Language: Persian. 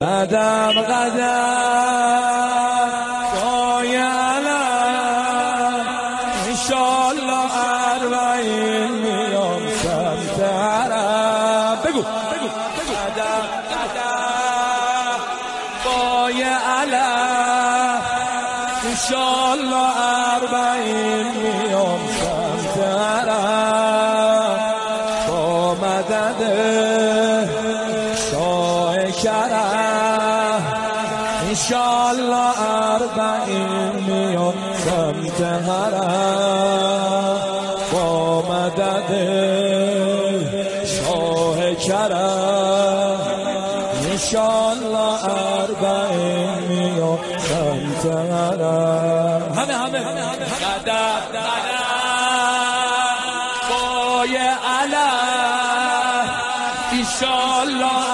قدم پای علم انشالله اربعین میام سمت حرم. بگو قدم پای علم انشالله اربعین میام سمت حرم با مدد شاه کرم انشالله اربعین میام سمت حرم با مدد شاه کرم انشالله اربعین میام سمت حرم. همه قدم پای علم انشالله